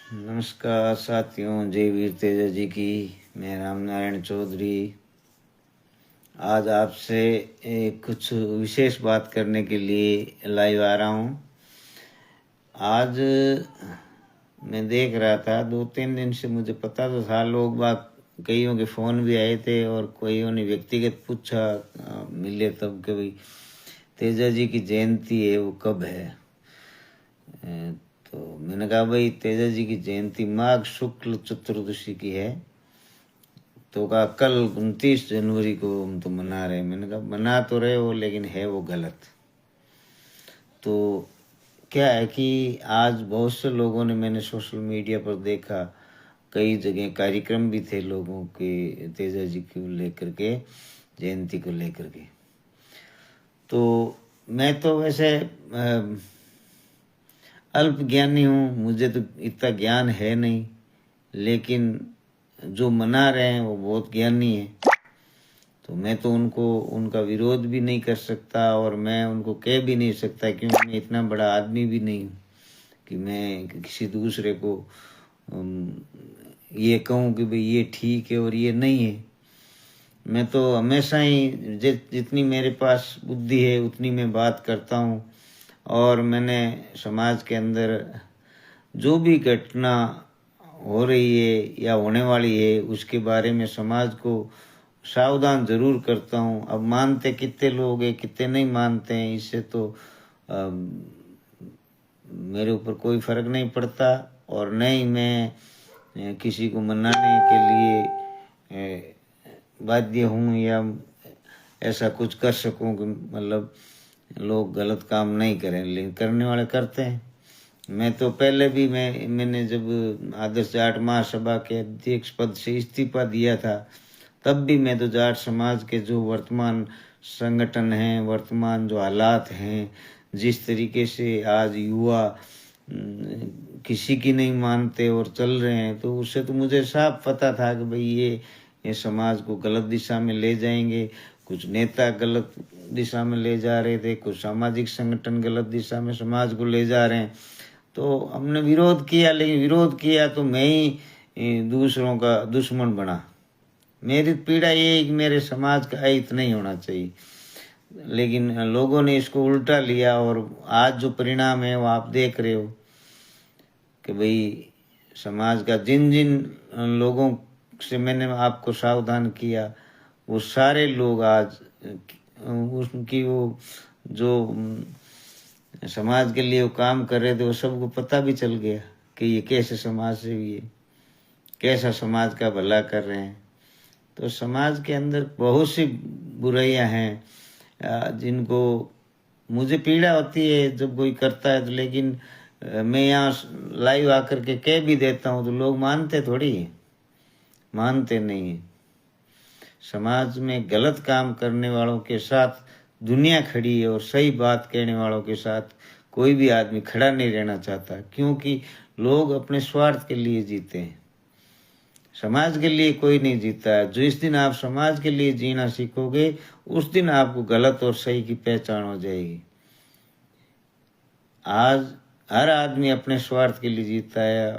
नमस्कार साथियों, जय वीर तेजा जी की। मैं राम नारायण चौधरी आज आपसे कुछ विशेष बात करने के लिए लाइव आ रहा हूँ। आज मैं देख रहा था 2-3 दिन से, मुझे पता तो था, लोग बात कईयों के फ़ोन भी आए थे और कईयों ने व्यक्तिगत पूछा मिले तब कि भाई तेजा जी की जयंती है वो कब है। तो मैंने कहा भाई तेजा जी की जयंती माघ शुक्ल चतुर्दशी की है। तो कहा कल 29 जनवरी को हम तो मना रहे हैं। मैंने कहा मना तो रहे हो लेकिन है वो गलत। तो क्या है कि आज बहुत से लोगों ने, मैंने सोशल मीडिया पर देखा, कई जगह कार्यक्रम भी थे लोगों के तेजा जी को लेकर के, जयंती को लेकर के। तो मैं तो वैसे अल्प ज्ञानी हूँ, मुझे तो इतना ज्ञान है नहीं, लेकिन जो मना रहे हैं वो बहुत ज्ञानी है। तो मैं तो उनका विरोध भी नहीं कर सकता और मैं उनको कह भी नहीं सकता, क्योंकि मैं इतना बड़ा आदमी भी नहीं हूँ कि मैं किसी दूसरे को ये कहूँ कि भाई ये ठीक है और ये नहीं है। मैं तो हमेशा ही जितनी मेरे पास बुद्धि है उतनी मैं बात करता हूँ। और मैंने समाज के अंदर जो भी घटना हो रही है या होने वाली है उसके बारे में समाज को सावधान जरूर करता हूँ। अब मानते कितने लोग हैं कितने नहीं मानते हैं, इससे तो मेरे ऊपर कोई फर्क नहीं पड़ता और न ही मैं किसी को मनाने के लिए बाध्य हूँ या ऐसा कुछ कर सकूँ कि मतलब लोग गलत काम नहीं करें, लेकिन करने वाले करते हैं। मैं तो पहले भी मैंने जब आदर्श जाट महासभा के अध्यक्ष पद से इस्तीफा दिया था, तब भी मैं तो जाट समाज के जो वर्तमान संगठन हैं, वर्तमान जो हालात हैं, जिस तरीके से आज युवा किसी की नहीं मानते और चल रहे हैं, तो उससे तो मुझे साफ पता था कि भाई ये समाज को गलत दिशा में ले जाएंगे। कुछ नेता गलत दिशा में ले जा रहे थे, कुछ सामाजिक संगठन गलत दिशा में समाज को ले जा रहे हैं। तो हमने विरोध किया, लेकिन विरोध किया तो मैं ही दूसरों का दुश्मन बना। मेरी पीड़ा ये है कि मेरे समाज का हित नहीं होना चाहिए, लेकिन लोगों ने इसको उल्टा लिया और आज जो परिणाम है वो आप देख रहे हो कि भाई समाज का जिन जिन लोगों से मैंने आपको सावधान किया वो सारे लोग आज उनकी वो जो समाज के लिए वो काम कर रहे थे वो सबको पता भी चल गया कि ये कैसे समाज से ये कैसा समाज का भला कर रहे हैं। तो समाज के अंदर बहुत सी बुराइयां हैं जिनको मुझे पीड़ा होती है जब कोई करता है तो, लेकिन मैं यहाँ लाइव आकर के कह भी देता हूँ तो लोग मानते थोड़ी है, मानते नहीं है। समाज में गलत काम करने वालों के साथ दुनिया खड़ी है और सही बात कहने वालों के साथ कोई भी आदमी खड़ा नहीं रहना चाहता, क्योंकि लोग अपने स्वार्थ के लिए जीते हैं, समाज के लिए कोई नहीं जीता है। जो इस दिन आप समाज के लिए जीना सीखोगे उस दिन आपको गलत और सही की पहचान हो जाएगी। आज हर आदमी अपने स्वार्थ के लिए जीता है,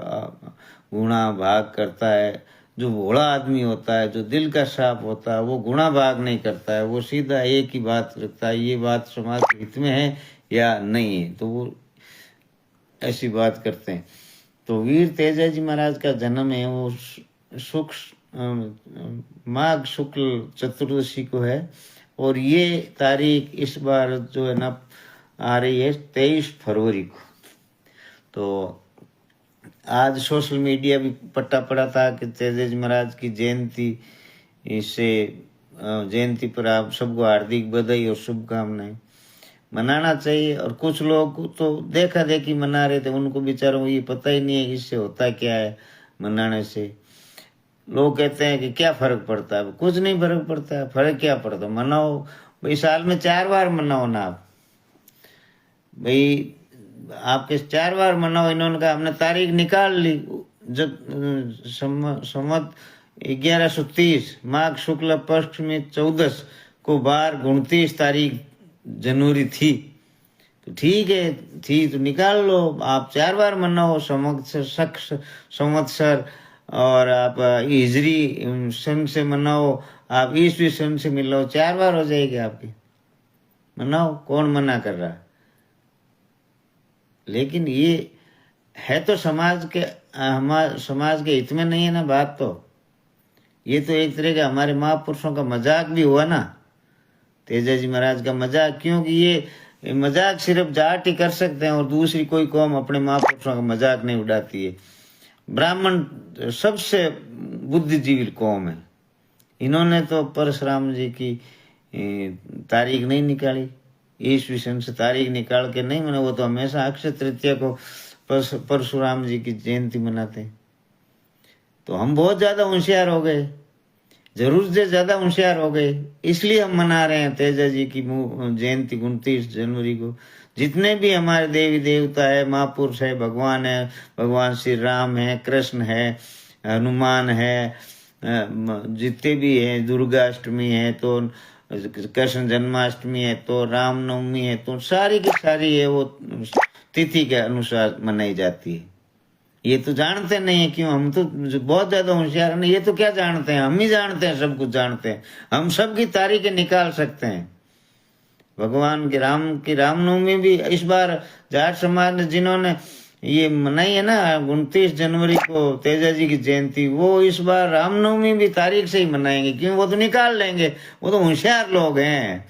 गुणा भाग करता है। जो भोला आदमी होता है, जो दिल का साफ होता है, वो गुणा भाग नहीं करता है, वो सीधा एक ही बात रखता है, ये बात समाज के हित में है या नहीं है, तो वो ऐसी बात करते हैं। तो वीर तेजा जी महाराज का जन्म है वो माघ शुक्ल चतुर्दशी को है और ये तारीख इस बार जो है ना आ रही है 23 फरवरी को। तो आज सोशल मीडिया भी पट्टा पड़ा था कि तेजा जी महाराज की जयंती, इससे जयंती पर आप सबको हार्दिक बधाई और शुभकामनाएं। मनाना चाहिए और कुछ लोग तो देखा देखी मना रहे थे, उनको बेचारों को ये पता ही नहीं है इससे होता क्या है मनाने से। लोग कहते हैं कि क्या फर्क पड़ता है, कुछ नहीं फर्क पड़ता है, फर्क क्या पड़ता, मनाओ भाई, साल में 4 बार मनाओ ना आप भाई, आपके 4 बार मनाओ। इन्होंने कहा हमने तारीख निकाल ली, जब संवत 1130 माघ शुक्ल पक्ष में 14 को बार 29 तारीख जनवरी थी, तो ठीक है, थी तो निकाल लो। आप 4 बार मनाओ, संवत्सर, और आप हिजरी सन से मनाओ, आप ईसवी सन से मिलाओ, 4 बार हो जाएगी आपकी। मनाओ, कौन मना कर रहा। लेकिन ये है तो हमारे समाज के हित में नहीं है ना बात। तो ये तो एक तरह का हमारे महापुरुषों का मजाक भी हुआ ना, तेजाजी महाराज का मजाक। क्योंकि ये मजाक सिर्फ जाट ही कर सकते हैं, और दूसरी कोई कौम अपने महापुरुषों का मजाक नहीं उड़ाती है। ब्राह्मण सबसे बुद्धिजीवी कौम है। इन्होंने तो परशुराम जी की तारीख नहीं निकाली, ईसवी सन से तारीख निकाल के नहीं मना। वो तो हमेशा अक्षय तृतीया को परशुराम जी की जयंती मनाते हैं। तो हम बहुत ज्यादा होशियार हो गए, जरूर से ज्यादा होशियार हो गए, इसलिए हम मना रहे हैं तेजा जी की जयंती 29 जनवरी को। जितने भी हमारे देवी देवता है, महापुरुष है, भगवान श्री राम है, कृष्ण है, हनुमान है, जितने भी है, दुर्गा अष्टमी है तो कृष्ण जन्माष्टमी है तो रामनवमी है, तो सारी की सारी है वो तिथि के अनुसार मनाई जाती है। ये तो जानते नहीं है। क्यों? हम तो बहुत ज्यादा होशियार नहीं, ये तो क्या जानते हैं, हम ही जानते हैं, सब कुछ जानते हैं। हम सब की तारीखें निकाल सकते हैं। भगवान की रामनवमी भी इस बार जाट समाज ने जिन्होंने ये मनाई है ना 29 जनवरी को तेजा जी की जयंती, वो इस बार रामनवमी भी तारीख से ही मनाएंगे। क्यों? वो तो निकाल लेंगे, वो तो होशियार लोग हैं,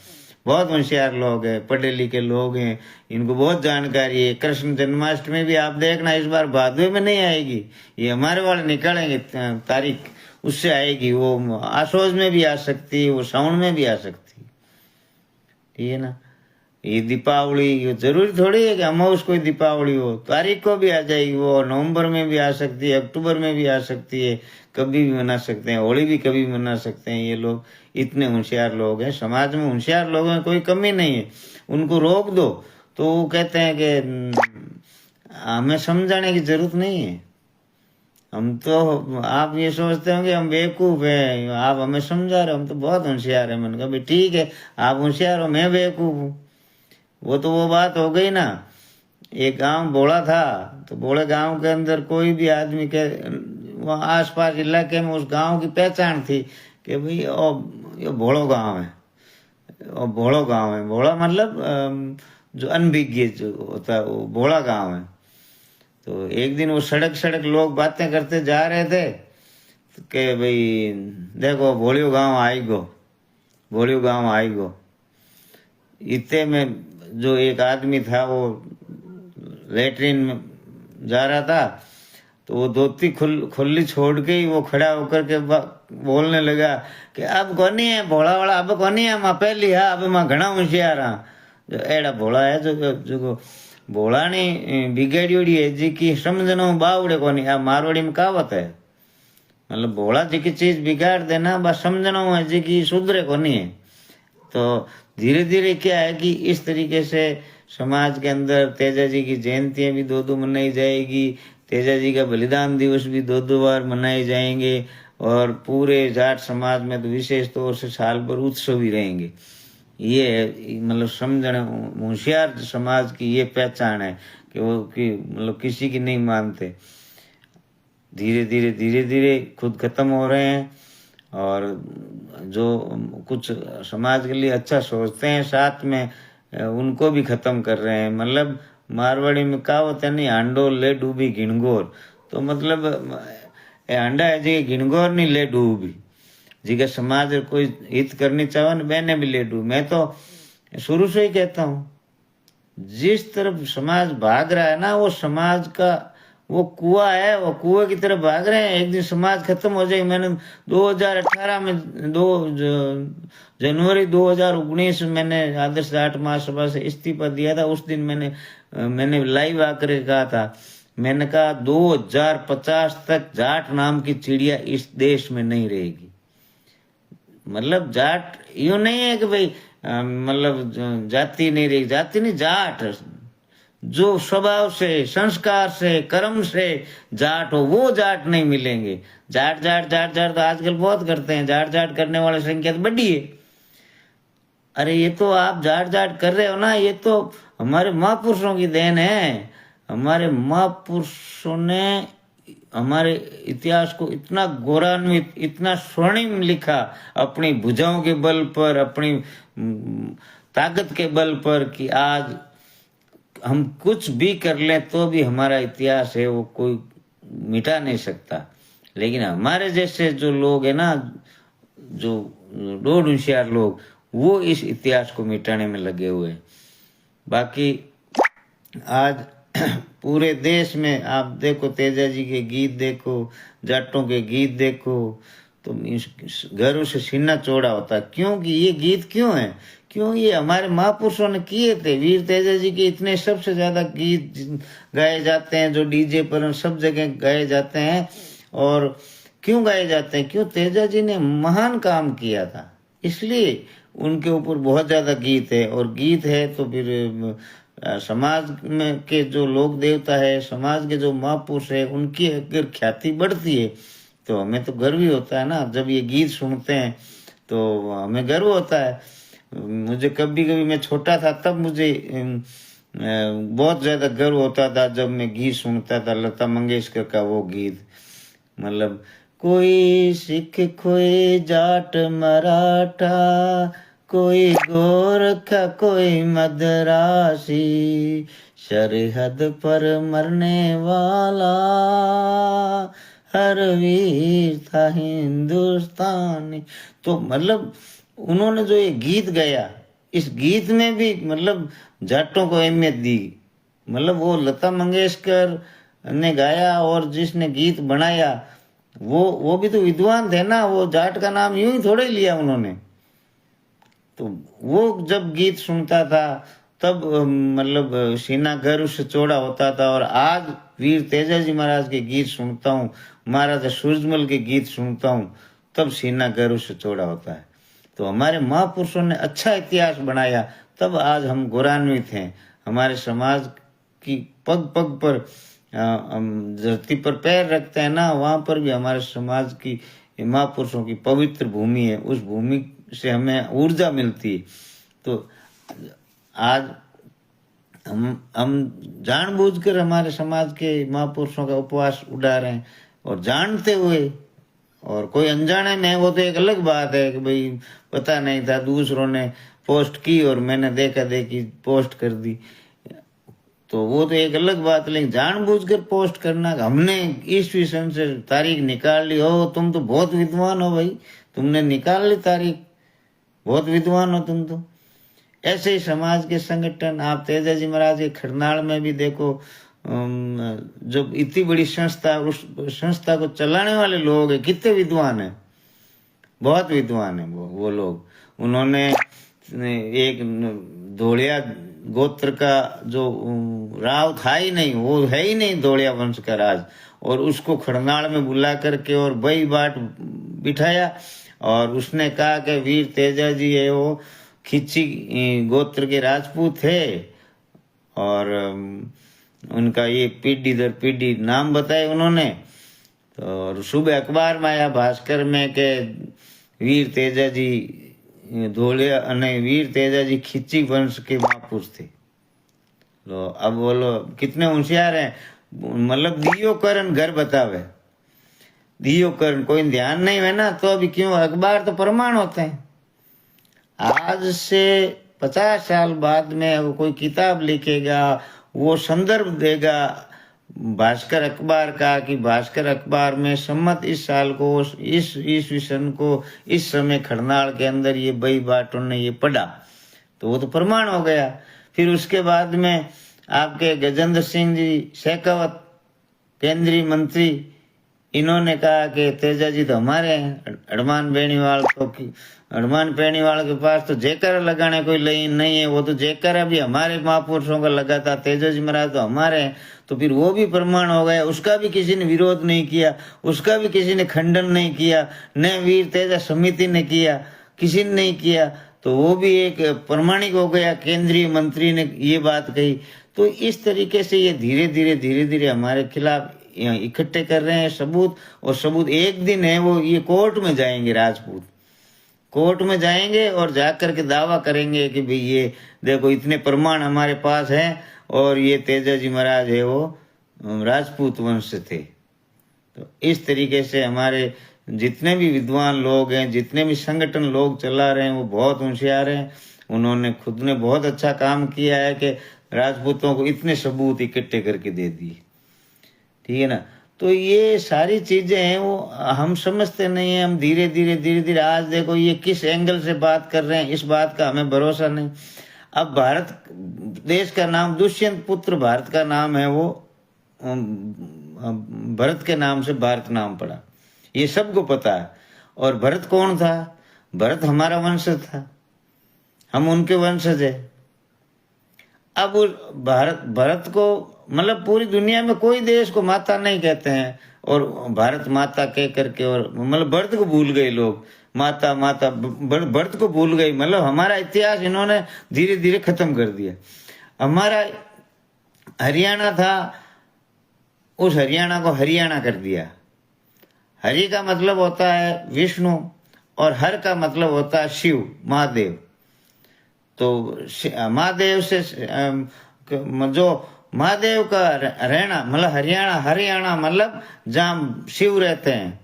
बहुत होशियार लोग हैं, पढ़े लिखे लोग हैं, इनको बहुत जानकारी है। कृष्ण जन्माष्टमी भी आप देखना इस बार भादवे में नहीं आएगी, ये हमारे वाले निकालेंगे तारीख, उससे आएगी। वो आशोज में भी आ सकती है, वो साउन में भी आ सकती है, ठीक है ना। ये दीपावली, ये जरूरी थोड़ी है कि अमावस कोई दीपावली हो, तारीख को भी आ जाएगी। वो नवंबर में भी आ सकती है, अक्टूबर में भी आ सकती है, कभी भी मना सकते हैं। होली भी कभी मना सकते हैं। ये लोग इतने होशियार लोग हैं, समाज में होशियार लोगों में कोई कमी नहीं है। उनको रोक दो तो वो कहते हैं कि हमें समझाने की जरूरत नहीं है। हम तो, आप ये सोचते होंगे हम बेवकूफ हैं, आप हमें समझा रहे हो, हम तो बहुत होशियार है। मैंने कहा भाई ठीक है, आप होशियार हो, मैं बेवकूफ हूँ। वो तो वो बात हो गई ना। एक गांव बोला था, तो बोले गांव के अंदर कोई भी आदमी के वहाँ आसपास इलाके में उस गांव की पहचान थी कि भाई ये भोड़ो गांव है, और भोड़ो गांव है। भोड़ा मतलब जो अनभिज्ञ जो होता है, वो भोड़ा गांव है। तो एक दिन वो सड़क लोग बातें करते जा रहे थे कि भाई देखो भोलियो गांव आएगो, भोलियो गांव आएगो। इतने में जो एक आदमी था वो लेटरिन में जा रहा था, तो वो धोती खुली छोड़ के ही वो खड़ा होकर के बोलने लगा कि अब कोनी है भोला वाला, अब कोनी है मां पहली है, अब मां घना होशियार हाँ। जो एड़ा भोला है जो भोला ने बिगाड़ी है जी की समझनो बावड़े कोनी। आ मारवाड़ी में कहावत है, मतलब भोला जी की चीज बिगाड़ देना बस समझनो है जी की सुधरे कोनी है। तो धीरे धीरे क्या है कि इस तरीके से समाज के अंदर तेजा जी की जयंतियां भी 2-2 मनाई जाएगी, तेजा जी का बलिदान दिवस भी 2-2 बार मनाए जाएंगे, और पूरे जाट समाज में तो विशेष तौर से साल भर उत्सव ही रहेंगे। ये मतलब समझने होशियार समाज की ये पहचान है कि वो कि मतलब किसी की नहीं मानते। धीरे धीरे खुद खत्म हो रहे हैं, और जो कुछ समाज के लिए अच्छा सोचते हैं साथ में उनको भी खत्म कर रहे हैं। मतलब मारवाड़ी में कहावत है नहीं, हांडो ले डूबी घिणगोर। तो मतलब हांडा है जी घिणगोर नहीं ले डूबी, जी का समाज कोई हित करनी चाहो ना मैंने भी ले डूब। मैं तो शुरू से ही कहता हूँ, जिस तरफ समाज भाग रहा है ना, वो समाज का वो कुआं है, वो कुएं की तरफ भाग रहे हैं। एक दिन समाज खत्म हो जाएगी। मैंने 2018 में जनवरी 2019 मैंने आदर्श जाट महासभा से इस्तीफा दिया था। उस दिन मैंने लाइव आकर कहा था, मैंने कहा 2050 तक जाट नाम की चिड़िया इस देश में नहीं रहेगी। मतलब जाट यूं नहीं है कि भाई मतलब जाति नहीं रहेगी, जाति नहीं, जाट जो स्वभाव से, संस्कार से, कर्म से जाट हो वो जाट नहीं मिलेंगे। जाट तो आजकल बहुत करते हैं, जाट करने वाली संख्या तो बड़ी है। अरे ये तो आप जाट कर रहे हो ना, ये तो हमारे महापुरुषों की देन है। हमारे महापुरुषों ने हमारे इतिहास को इतना गौरवान्वित, इतना स्वर्णिम लिखा, अपनी भुजाओं के बल पर, अपनी ताकत के बल पर, कि आज हम कुछ भी कर लें तो भी हमारा इतिहास है वो कोई मिटा नहीं सकता। लेकिन हमारे जैसे जो लोग है ना, जो डोड होशियार लोग, वो इस इतिहास को मिटाने में लगे हुए हैं। बाकी आज पूरे देश में आप देखो, तेजा जी के गीत देखो, जाटों के गीत देखो, तो घरों से सीना चौड़ा होता है। क्योंकि ये गीत क्यों है? क्यों ये हमारे महापुरुषों ने किए थे। वीर तेजा जी के इतने सबसे ज्यादा गीत गाए जाते हैं, जो डीजे पर सब जगह गाए जाते हैं। और क्यों गाए जाते हैं? क्यों? तेजा जी ने महान काम किया था, इसलिए उनके ऊपर बहुत ज्यादा गीत है। और गीत है तो फिर समाज में के जो लोक देवता है, समाज के जो महापुरुष है, उनकी अगर ख्याति बढ़ती है तो हमें तो गर्व ही होता है ना। जब ये गीत सुनते हैं तो हमें गर्व होता है। मुझे कभी कभी, मैं छोटा था तब मुझे बहुत ज्यादा गर्व होता था जब मैं गीत सुनता था, लता मंगेशकर का वो गीत। मतलब कोई सिख, कोई जाट मराठा, कोई गोरखा, कोई मद्रासी, सरहद पर मरने वाला हर वीर था हिंदुस्तानी। तो मतलब उन्होंने जो ये गीत गाया, इस गीत में भी मतलब जाटों को अहमियत दी। मतलब वो लता मंगेशकर ने गाया और जिसने गीत बनाया वो भी तो विद्वान थे ना। वो जाट का नाम यूं ही थोड़े लिया उन्होंने। तो वो जब गीत सुनता था तब मतलब सीना गर्व से चौड़ा होता था। और आज वीर तेजा जी महाराज के गीत सुनता हूँ, महाराजा सूरजमल के गीत सुनता हूँ, तब सीना गर्व से चौड़ा होता है। तो हमारे महापुरुषों ने अच्छा इतिहास बनाया, तब आज हम गौरवान्वित हैं। हमारे समाज की पग पग पर हम धरती पर पैर रखते हैं ना, वहां पर भी हमारे समाज की महापुरुषों की पवित्र भूमि है। उस भूमि से हमें ऊर्जा मिलती है। तो आज हम जानबूझकर हमारे समाज के महापुरुषों का उपवास उड़ा रहे हैं, और जानते हुए। और कोई अनजाने में, वो तो एक अलग बात है कि भाई पता नहीं था, दूसरों ने पोस्ट की और मैंने देखा देखी पोस्ट कर दी, तो वो तो एक अलग बात। लेकिन जानबूझकर पोस्ट करना, हमने ईस्वी सन से तारीख निकाल ली, हो तुम तो बहुत विद्वान हो भाई, तुमने निकाल ली तारीख, बहुत विद्वान हो तुम तो। ऐसे ही समाज के संगठन, आप तेजा जी महाराज के खरनाल में भी देखो, जो इतनी बड़ी संस्था, उस संस्था को चलाने वाले लोग है, कितने विद्वान है, बहुत विद्वान है वो लोग। उन्होंने एक धोलिया गोत्र का जो राव था ही नहीं, वो है ही नहीं धोलिया वंश का राज, और उसको खरनाल में बुला करके और बई बाट बिठाया। और उसने कहा कि वीर तेजा जी है वो खिच्ची गोत्र के राजपूत थे, और उनका ये पीढ़ी दर पीढ़ी नाम बताए उन्होंने। तो और सुबह अखबार में आया, भास्कर में, के वीर तेजा जी धोलिया नहीं, वीर तेजा जी खिच्ची वंश के महापुरुष थे। तो अब बोलो कितने होशियार हैं। मतलब दियो करन घर बतावे, दियो करन, कोई ध्यान नहीं है ना, तो अभी क्यों, अखबार तो प्रमाण होते हैं। आज से 50 साल बाद में अगर कोई किताब लिखेगा, वो संदर्भ देगा भास्कर अखबार का, कि भास्कर अखबार में सम्मत इस साल को, इस ईस्वी सन को, इस समय खरनाल के अंदर ये बई बाटों ने ये पढ़ा, तो वो तो प्रमाण हो गया। फिर उसके बाद में आपके गजेंद्र सिंह जी शेखावत, केंद्रीय मंत्री, इन्होंने कहा कि तेजा जी तो हमारे हैं। हनुमान बेनीवाल, तो हनुमान बेनीवाल के पास तो जयकारा लगाने कोई लाइन नहीं है, वो तो जयकारा भी हमारे महापुरुषों का लगा था, तेजा जी महाराज तो हमारे हैं। तो फिर वो भी प्रमाण हो गया, उसका भी किसी ने विरोध नहीं किया, उसका भी किसी ने खंडन नहीं किया, न वीर तेजा समिति ने किया, किसी ने नहीं किया, तो वो भी एक प्रमाणिक हो गया। केंद्रीय मंत्री ने ये बात कही। तो इस तरीके से ये धीरे धीरे हमारे खिलाफ इकट्ठे कर रहे हैं सबूत, और सबूत एक दिन है वो ये कोर्ट में जाएंगे राजपूत, कोर्ट में जाएंगे और जाकर के दावा करेंगे कि भाई ये देखो इतने प्रमाण हमारे पास हैं और ये तेजाजी महाराज है वो राजपूत वंश से थे। तो इस तरीके से हमारे जितने भी विद्वान लोग हैं, जितने भी संगठन लोग चला रहे हैं, वो बहुत होशियार हैं। उन्होंने खुद ने बहुत अच्छा काम किया है कि राजपूतों को इतने सबूत इकट्ठे करके दे दिए। ठीक है ना। तो ये सारी चीजें हैं वो हम समझते नहीं है। हम धीरे धीरे आज देखो ये किस एंगल से बात कर रहे हैं, इस बात का हमें भरोसा नहीं। अब भारत देश का नाम दुष्यंत पुत्र भारत का नाम है, वो भरत के नाम से भारत नाम पड़ा, ये सबको पता है। और भरत कौन था? भरत हमारा वंशज था, हम उनके वंशज है। अब भारत को मतलब पूरी दुनिया में कोई देश को माता नहीं कहते हैं और भारत माता कह करके, और मतलब भरत को भूल गए लोग, माता माता भरत को भूल गए। मतलब हमारा इतिहास इन्होंने धीरे धीरे खत्म कर दिया। हमारा हरियाणा था, उस हरियाणा को हरियाणा कर दिया। हरि का मतलब होता है विष्णु और हर का मतलब होता है शिव, महादेव। तो महादेव से जो महादेव का रहना मतलब हरियाणा मतलब जहाँ शिव रहते हैं,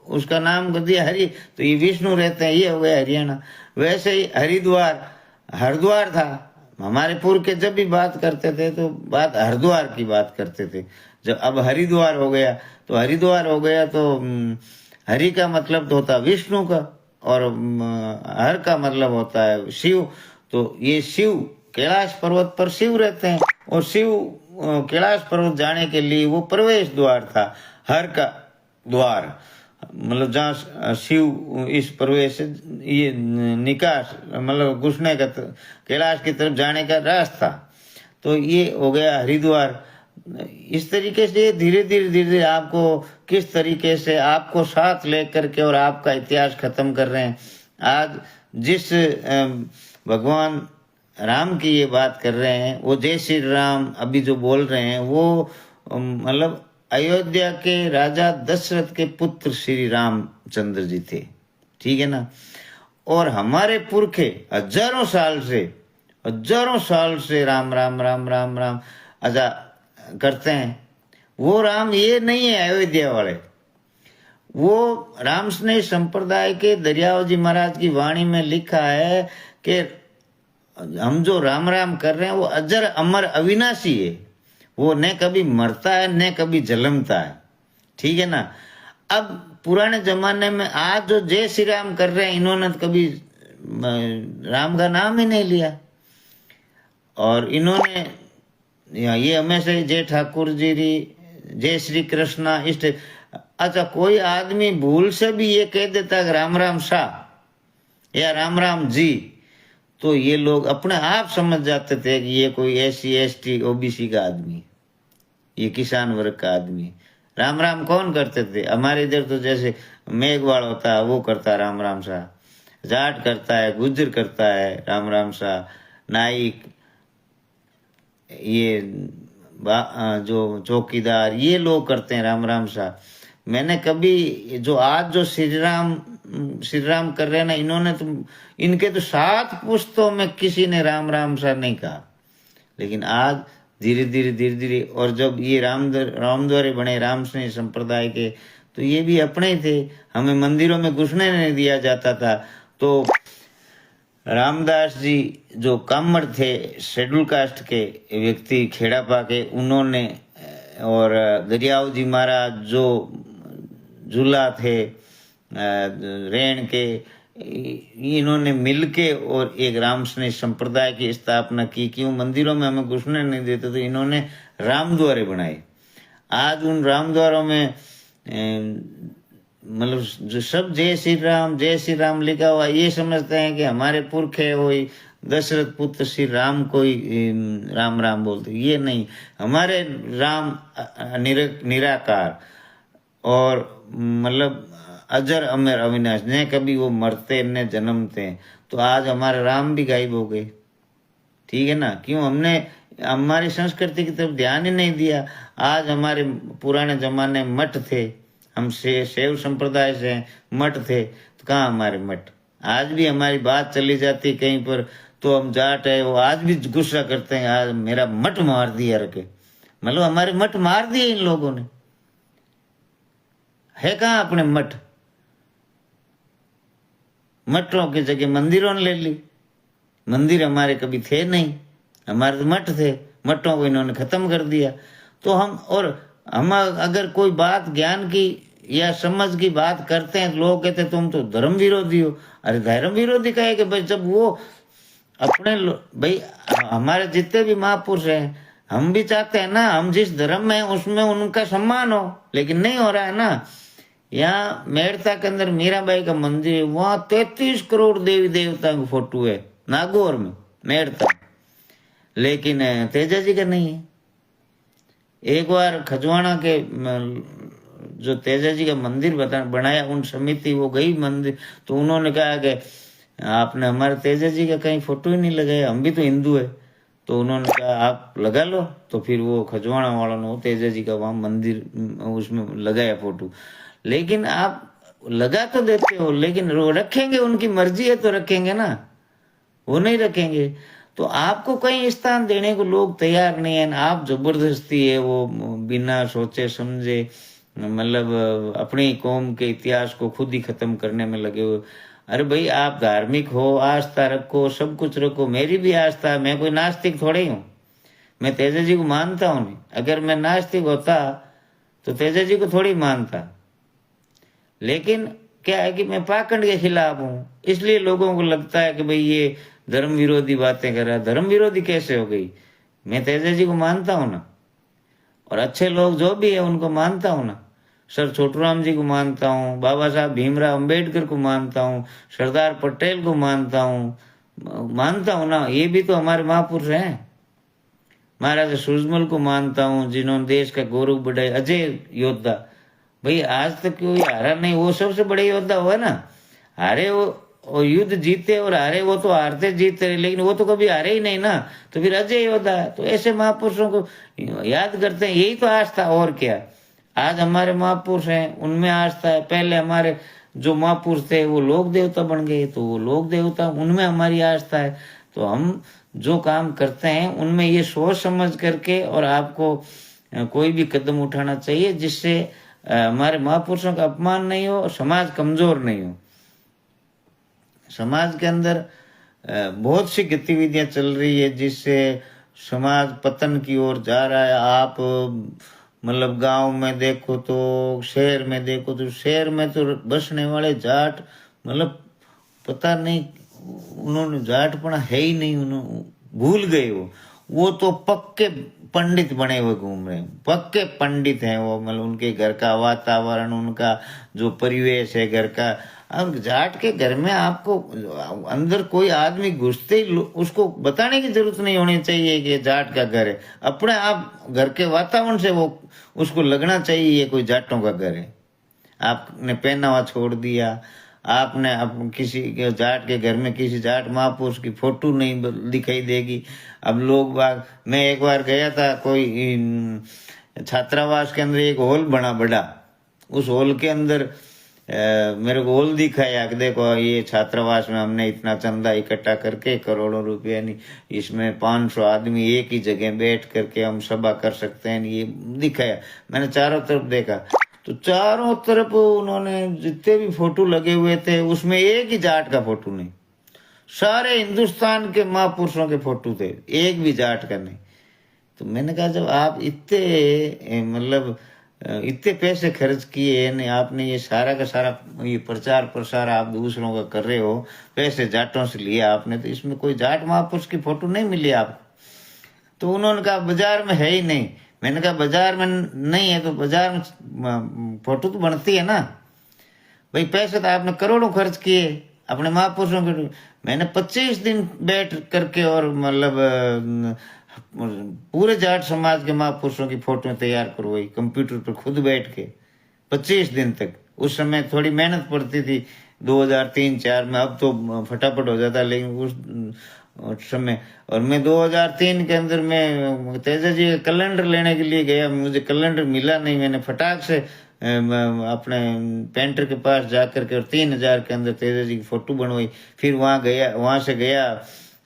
उसका नाम कर दिया हरि। तो ये विष्णु रहते हैं, ये हो गया हरियाणा। वैसे ही हरिद्वार था। हमारे पूर्व के जब भी बात करते थे तो बात हरिद्वार की बात करते थे। जब अब हरिद्वार हो गया तो हरि का मतलब तो होता विष्णु का और हर का मतलब होता है शिव। तो ये शिव कैलाश पर्वत पर शिव रहते हैं और शिव कैलाश पर्वत जाने के लिए वो प्रवेश द्वार था, हर का द्वार मतलब जहाँ शिव इस प्रवेश ये निकास मतलब घुसने का कैलाश की तरफ जाने का रास्ता। तो ये हो गया हरिद्वार। इस तरीके से धीरे धीरे आपको किस तरीके से आपको साथ लेकर के और आपका इतिहास खत्म कर रहे हैं। आज जिस भगवान राम की ये बात कर रहे हैं, वो जय श्री राम अभी जो बोल रहे हैं वो मतलब अयोध्या के राजा दशरथ के पुत्र श्री रामचंद्र जी थे। ठीक है ना। और हमारे पुरखे हजारों साल से राम राम राम राम राम अजा करते हैं। वो राम ये नहीं है अयोध्या वाले, वो राम स्नेह संप्रदाय के दरियाव जी महाराज की वाणी में लिखा है कि हम जो राम राम कर रहे हैं वो अजर अमर अविनाशी है, वो न कभी मरता है न कभी जन्मता है। ठीक है ना। अब पुराने जमाने में आज जो जय श्री राम कर रहे हैं, इन्होंने तो कभी राम का नाम ही नहीं लिया। और इन्होंने ये हमेशा जय ठाकुर जी जय श्री कृष्णा इष्ट। अच्छा, कोई आदमी भूल से भी ये कह देता है राम राम शाह या राम राम जी, तो ये लोग अपने आप समझ जाते थे कि ये कोई SC ST OBC का आदमी, ये किसान वर्ग का आदमी। राम राम कौन करते थे? हमारे इधर तो जैसे मेघवाड़ होता है वो करता है राम राम शाह, जाट करता है, गुज्जर करता है राम राम शाह, नाइक, ये जो चौकीदार, ये लोग करते हैं राम राम शाह। मैंने कभी जो आज जो श्री राम कर रहे हैं ना, इन्होंने तो इनके तो 7 पुस्तों में किसी ने राम राम शाह नहीं कहा। लेकिन आज धीरे धीरे और जब ये रामद्वारे बने राम स्नेह संप्रदाय के, तो ये भी अपने ही थे, हमें मंदिरों में घुसने नहीं दिया जाता था। तो रामदास जी जो कामड़ थे, शेड्यूल कास्ट के व्यक्ति खेड़ापा के, उन्होंने और दरियाव जी महाराज जो झूला थे रेण के, इन्होंने मिलके और एक राम स्नेह संप्रदाय की स्थापना की। क्यों मंदिरों में हमें घुसने नहीं देते, तो इन्होंने रामद्वारे बनाए। आज उन रामद्वारों में मतलब जो सब जय श्री राम लिखा हुआ, ये समझते हैं कि हमारे पुरखे वही दशरथ पुत्र श्री राम को ही राम राम बोलते। ये नहीं, हमारे राम निराकार और मतलब अजर अमर अविनाश, न कभी वो मरते न जन्मते। तो आज हमारे राम भी गायब हो गए। ठीक है ना। क्यों? हमने हमारी संस्कृति की तरफ ध्यान ही नहीं दिया। आज हमारे पुराने जमाने मठ थे, हम शैव संप्रदाय से मठ थे, तो कहाँ हमारे मठ? आज भी हमारी बात चली जाती कहीं पर तो हम जाट है, वो आज भी गुस्सा करते हैं, आज मेरा मठ मार दिया रखे, मतलब हमारे मठ मार दिए इन लोगों ने। है कहाँ अपने मठ? मठों की जगह मंदिरों ने ले ली। मंदिर हमारे कभी थे नहीं, हमारे तो मठ थे, मठों को इन्होंने खत्म कर दिया। तो हम अगर कोई बात ज्ञान की या समझ की बात करते हैं तो लोग कहते हैं तुम तो धर्म विरोधी हो। अरे धर्म विरोधी कहे कि भाई जब वो अपने भाई हमारे जितने भी महापुरुष हैं, हम भी चाहते हैं ना हम जिस धर्म में उसमें उनका सम्मान हो, लेकिन नहीं हो रहा है ना। यहाँ मेड़ता के अंदर मीराबाई का मंदिर है, वहां 33 करोड़ देवी देवता की फोटो है, नागौर में मेड़ता, लेकिन तेजा जी का नहीं है। एक बार खजवाना के जो तेजा जी का मंदिर बनाया उन समिति, वो गई मंदिर तो उन्होंने कहा कि आपने हमारे तेजा जी का कहीं फोटो ही नहीं लगाया, हम भी तो हिंदू है। तो उन्होंने कहा आप लगा लो, तो फिर वो खजवाना वालों ने तेजा जी का वहां मंदिर उसमें लगाया फोटो। लेकिन आप लगा तो देते हो, लेकिन वो रखेंगे, उनकी मर्जी है तो रखेंगे ना, वो नहीं रखेंगे। तो आपको कहीं स्थान देने को लोग तैयार नहीं है, आप जबरदस्ती है वो बिना सोचे समझे, मतलब अपनी कौम के इतिहास को खुद ही खत्म करने में लगे हुए। अरे भाई आप धार्मिक हो, आस्था रखो, सब कुछ रखो, मेरी भी आस्था है, मैं कोई नास्तिक थोड़े ही हूँ। मैं तेजा जी को मानता हूँ नहीं, अगर मैं नास्तिक होता तो तेजा जी को थोड़ी मानता। लेकिन क्या है कि मैं पाखंड के खिलाफ हूँ, इसलिए लोगों को लगता है कि भाई ये धर्म विरोधी बातें कर रहा है। धर्म विरोधी कैसे हो गई? मैं तेजा जी को मानता हूँ ना, और अच्छे लोग जो भी है उनको मानता हूँ ना। सर छोटूराम जी को मानता हूँ, बाबा साहब भीमराव अंबेडकर को मानता हूँ, सरदार पटेल को मानता हूँ ना, ये भी तो हमारे महापुरुष हैं। महाराजा सूरजमल को मानता हूँ जिन्होंने देश का गौरव बढ़ाया, अजय योद्धा। भाई आज तक कोई हारा नहीं, वो सबसे बड़े योद्धा हुआ ना। हारे वो युद्ध जीते और हारे वो तो हारते जीतते रहे, लेकिन वो तो कभी हारे ही नहीं ना। तो फिर अजय योद्धा, तो ऐसे महापुरुषों को याद करते हैं, यही तो आस्था, और क्या। आज हमारे महापुरुष हैं उनमें आस्था है। पहले हमारे जो महापुरुष थे वो लोक देवता बन गए, तो वो लोक देवता उनमें हमारी आस्था है। तो हम जो काम करते हैं उनमें ये सोच समझ करके, और आपको कोई भी कदम उठाना चाहिए जिससे हमारे महापुरुषों का अपमान नहीं हो, समाज कमजोर नहीं हो। समाज के अंदर बहुत सी गतिविधियां चल रही है जिससे समाज पतन की ओर जा रहा है। आप मतलब गांव में देखो तो, शहर में देखो तो, शहर में तो बसने वाले जाट, मतलब पता नहीं उन्होंने जाटपना है ही नहीं, उन्होंने भूल गए। वो तो पक्के पंडित बने हुए घूम रहे हैं, पक्के पंडित हैं वो। मतलब उनके घर का वातावरण, उनका जो परिवेश है घर का। अब जाट के घर में आपको अंदर कोई आदमी घुसते ही उसको बताने की जरूरत नहीं होनी चाहिए कि जाट का घर है। अपने आप घर के वातावरण से वो उसको लगना चाहिए ये कोई जाटों का घर है। आपने पहनावा छोड़ दिया, आपने किसी के जाट के घर में किसी जाट महापुरुष की फोटो नहीं दिखाई देगी। अब लोग बाग, मैं एक बार गया था कोई छात्रावास के अंदर, एक हॉल बना बड़ा, उस हॉल के अंदर मेरे को हॉल दिखाया कि देखो ये छात्रावास में हमने इतना चंदा इकट्ठा करके करोड़ों रुपया, नहीं इसमें 500 आदमी एक ही जगह बैठ करके हम सभा कर सकते हैं, ये दिखाया। मैंने चारों तरफ देखा तो चारों तरफ उन्होंने जितने भी फोटो लगे हुए थे उसमें एक ही जाट का फोटो नहीं, सारे हिंदुस्तान के महापुरुषों के फोटो थे, एक भी जाट का नहीं। तो मैंने कहा जब आप इतने मतलब इतने पैसे खर्च किए नहीं, आपने ये सारा का सारा ये प्रचार प्रसार आप दूसरों का कर रहे हो, पैसे जाटों से लिए आपने, तो इसमें कोई जाट महापुरुष की फोटो नहीं मिली आपको। तो उन्होंने कहा बाजार में है ही नहीं। मैंने कहा बाजार में नहीं है तो बाजार में फोटो तो बनती है ना भाई, पैसे तो आपने करोड़ों खर्च किए अपने महापुरुषों के। मैंने 25 दिन बैठ करके और मतलब पूरे जाट समाज के महापुरुषों की फोटो तैयार करवाई कंप्यूटर पर खुद बैठ के 25 दिन तक। उस समय थोड़ी मेहनत पड़ती थी 2003-04 में, अब तो फटाफट हो जाता, लेकिन उस समय। और मैं 2003 के अंदर में तेजा जी का कैलेंडर लेने के लिए गया, मुझे कैलेंडर मिला नहीं। मैंने फटाक से अपने पेंटर के पास जाकर के और 3,000 के अंदर तेजा जी की फोटो बनवाई। फिर वहां से गया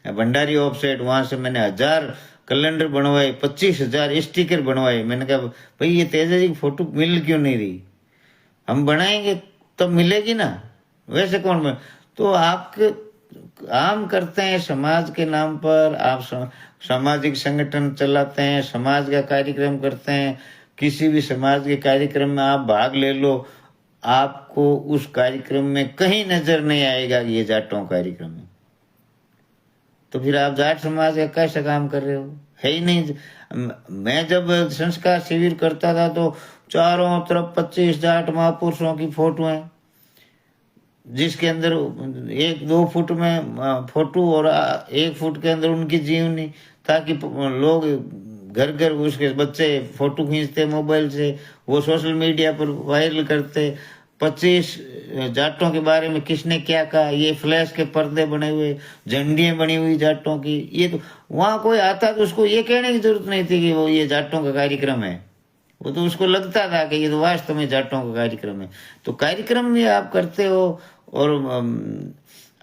भंडारी ऑफसेट, वहां से मैंने 1000 कैलेंडर बनवाए, 25,000 स्टिकर बनवाए। मैंने कहा भाई ये तेजा जी की फोटो मिल क्यों नहीं रही, हम बनाएंगे तब मिलेगी ना, वैसे कौन बन। तो आपके आम करते हैं समाज के नाम पर, आप सामाजिक संगठन चलाते हैं, समाज का कार्यक्रम करते हैं, किसी भी समाज के कार्यक्रम में आप भाग ले लो, आपको उस कार्यक्रम में कहीं नजर नहीं आएगा कि ये जाटों कार्यक्रम है। तो फिर आप जाट समाज का कैसा काम कर रहे हो, है ही नहीं। मैं जब संस्कार शिविर करता था तो चारों तरफ 25 जाट महापुरुषों की फोटो है, जिसके अंदर 1-2 फुट में फोटो और 1 फुट के अंदर उनकी जीवनी, ताकि लोग घर घर उसके बच्चे फोटो खींचते मोबाइल से, वो सोशल मीडिया पर वायरल करते। 25 जाटों के बारे में किसने क्या कहा, ये फ्लैश के पर्दे बने हुए, झंडियां बनी हुई जाटों की। ये तो वहां कोई आता तो उसको ये कहने की जरूरत नहीं थी कि वो ये जाटों का कार्यक्रम है, वो तो उसको लगता था कि ये तो वास्तव में जाटों का कार्यक्रम है। तो कार्यक्रम भी आप करते हो। और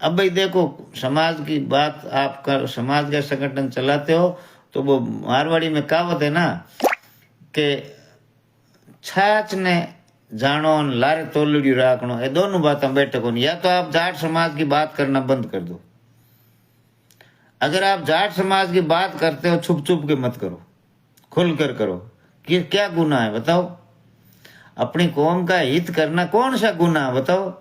अब भाई देखो, समाज की बात आप कर, समाज का संगठन चलाते हो, तो वो मारवाड़ी में कहावत है ना कि छाछ ने जानो लारे तोलड़ी राखनो, ये दोनों बातें बैठक होनी। या तो आप जाट समाज की बात करना बंद कर दो। अगर आप जाट समाज की बात करते हो, छुप छुप के मत करो, खुल कर करो। कि क्या गुनाह है बताओ, अपनी कौम का हित करना कौन सा गुनाह है बताओ।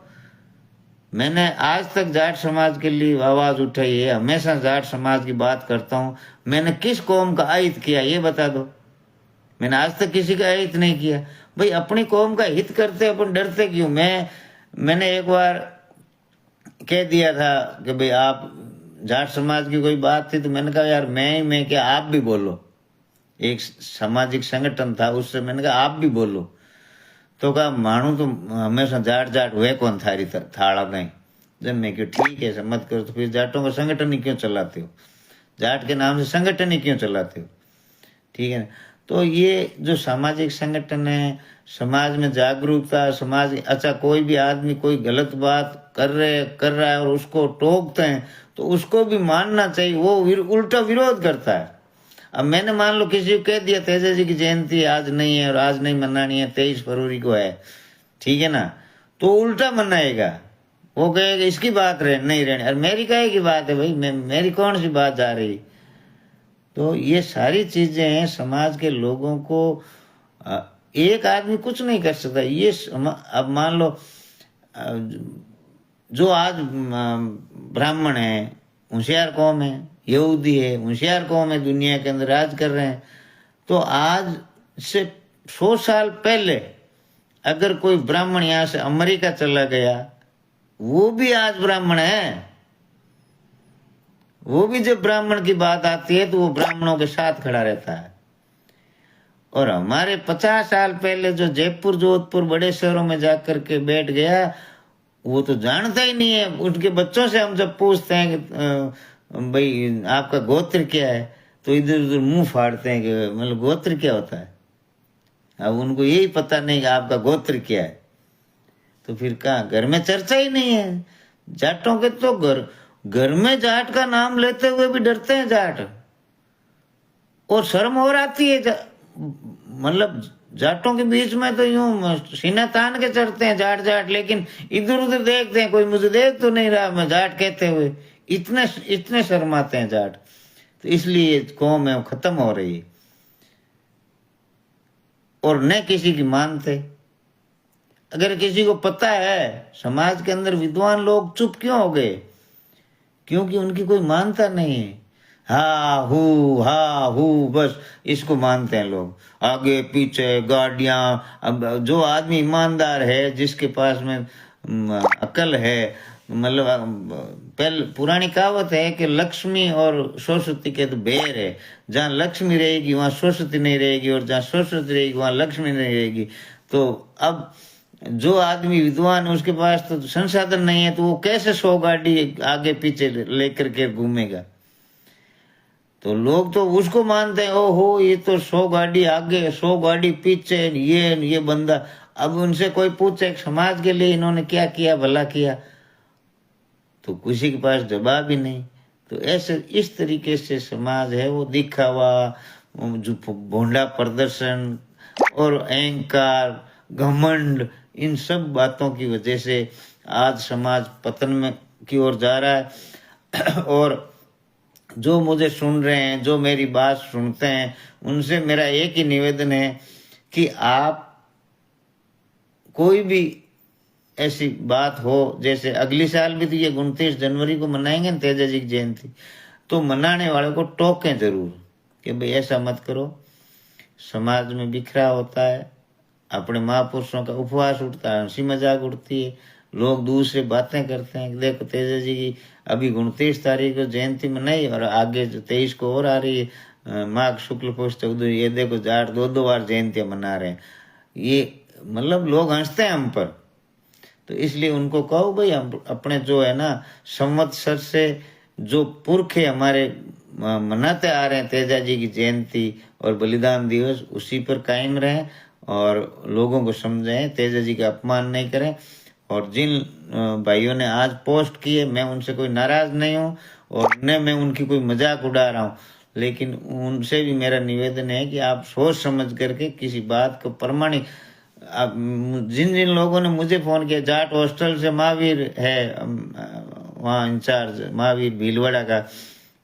मैंने आज तक जाट समाज के लिए आवाज उठाई है, हमेशा जाट समाज की बात करता हूं। मैंने किस कौम का अहित किया ये बता दो, मैंने आज तक किसी का अहित नहीं किया। भाई अपनी कौम का हित करते अपन डरते क्यों। मैंने एक बार कह दिया था कि भाई आप जाट समाज की कोई बात थी, तो मैंने कहा यार मैं क्या आप भी बोलो। एक सामाजिक संगठन था, उससे मैंने कहा आप भी बोलो। तो कहा मानू तो हमेशा जाट जाट हुए कौन थारी थाड़ा नहीं। जब मैं क्यों ठीक है मत करो, तो फिर जाटों का संगठन ही क्यों चलाते हो, जाट के नाम से संगठन ही क्यों चलाते हो, ठीक है ना। तो ये जो सामाजिक संगठन है, समाज में जागरूकता, समाज अच्छा कोई भी आदमी कोई गलत बात कर रहा है और उसको टोकते हैं, तो उसको भी मानना चाहिए। वो उल्टा विरोध करता है। अब मैंने मान लो किसी को कह दिया तेजा जी की जयंती आज नहीं है और आज नहीं मनानी है, 23 फरवरी को है, ठीक है ना, तो उल्टा मनाएगा, वो कहेगा इसकी बात नहीं रहनी। और मेरी कहे की बात है भाई, मेरी कौन सी बात जा रही। तो ये सारी चीजें हैं, समाज के लोगों को एक आदमी कुछ नहीं कर सकता। ये अब मान लो जो आज ब्राह्मण है होशियार कौम है, यहूदी है होशियार कौम है, दुनिया के अंदर राज कर रहे हैं। तो आज से 100 साल पहले अगर कोई ब्राह्मण यहां से अमेरिका चला गया, वो भी आज ब्राह्मण है। वो भी जब ब्राह्मण की बात आती है तो वो ब्राह्मणों के साथ खड़ा रहता है। और हमारे 50 साल पहले जो जयपुर जोधपुर बड़े शहरों में जाकर के बैठ गया, वो तो जानता ही नहीं है। उनके बच्चों से हम जब पूछते हैं कि भाई आपका गोत्र क्या है, तो इधर उधर मुंह फाड़ते हैं कि मतलब गोत्र क्या होता है। अब उनको यही पता नहीं कि आपका गोत्र क्या है। तो फिर कहाँ, घर में चर्चा ही नहीं है। जाटों के तो घर में जाट का नाम लेते हुए भी डरते हैं जाट, और शर्म और आती है। मतलब जाटों के बीच में तो यूं सीना तान के चढ़ते हैं जाट जाट, लेकिन इधर उधर देखते हैं कोई मुझे देख तो नहीं रहा मैं जाट कहते हुए, इतने शर्माते हैं जाट। तो इसलिए कौम है वो खत्म हो रही है, और न किसी की मानते। अगर किसी को पता है, समाज के अंदर विद्वान लोग चुप क्यों हो गए, क्योंकि उनकी कोई मानता नहीं है। हा हू बस इसको मानते हैं लोग, आगे पीछे गाड़ियां। अब जो आदमी ईमानदार है, जिसके पास में अकल है, मतलब पहले पुरानी कहावत है कि लक्ष्मी और सरस्वती के तो बेर है। जहाँ लक्ष्मी रहेगी वहां सरस्वती नहीं रहेगी, और जहाँ सरस्वती रहेगी वहां लक्ष्मी नहीं रहेगी। तो अब जो आदमी विद्वान है उसके पास तो संसाधन नहीं है, तो वो कैसे 100 गाड़ी आगे पीछे लेकर के घूमेगा। तो लोग तो उसको मानते हैं, ओहो ये तो 100 गाड़ी आगे 100 गाड़ी पीछे, ये बंदा। अब उनसे कोई पूछे समाज के लिए इन्होंने क्या किया, भला किया, तो किसी के पास जवाब ही नहीं। तो ऐसे इस तरीके से समाज है वो दिखावा, जो भोंडा प्रदर्शन और अहंकार, घमंड, इन सब बातों की वजह से आज समाज पतन में की ओर जा रहा है। और जो मुझे सुन रहे हैं, जो मेरी बात सुनते हैं, उनसे मेरा एक ही निवेदन है कि आप कोई भी ऐसी बात हो, जैसे अगली साल भी तो ये 29 जनवरी को मनाएंगे ना तेजा जी की जयंती, तो मनाने वाले को टोकें जरूर कि भाई ऐसा मत करो, समाज में बिखरा होता है, अपने महापुरुषों का उपवास उठता है, हंसी मजाक उठती है, लोग दूसरे बातें करते हैं। देखो तेजा जी की अभी 29 तारीख को जयंती मनाई और आगे जो 23 को और आ रही है माघ शुक्ल पक्ष 14, ये देखो जाट 2-2 बार जयंतियां मना रहे हैं। ये मतलब लोग हंसते हैं हम पर। तो इसलिए उनको कहो भाई हम अपने जो है ना संवत्सर से जो पुरखे हमारे मनाते आ रहे हैं तेजा जी की जयंती और बलिदान दिवस, उसी पर कायम रहें और लोगों को समझाएं, तेजा जी का अपमान नहीं करें। और जिन भाइयों ने आज पोस्ट किए, मैं उनसे कोई नाराज नहीं हूँ और न मैं उनकी कोई मजाक उड़ा रहा हूँ, लेकिन उनसे भी मेरा निवेदन है कि आप सोच समझ करके किसी बात को प्रमाणिक, अब जिन जिन लोगों ने मुझे फोन किया, जाट हॉस्टल से महावीर है वहाँ इंचार्ज, महावीर भीलवाड़ा का,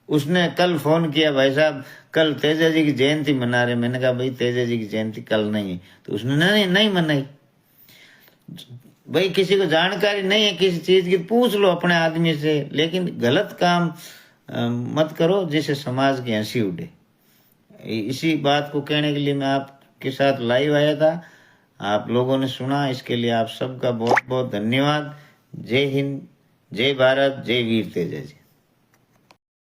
उसने कल फोन किया, भाई साहब कल तेजा जी की जयंती मना रहे। मैंने कहा भाई तेजा जी की जयंती कल नहीं है, तो उसने नहीं मनाई। भाई किसी को जानकारी नहीं है किसी चीज की, पूछ लो अपने आदमी से, लेकिन गलत काम मत करो जिससे समाज की हंसी उड़े। इसी बात को कहने के लिए मैं आपके साथ लाइव आया था। आप लोगों ने सुना, इसके लिए आप सबका बहुत बहुत धन्यवाद। जय हिंद, जय भारत, जय वीर तेजा जी।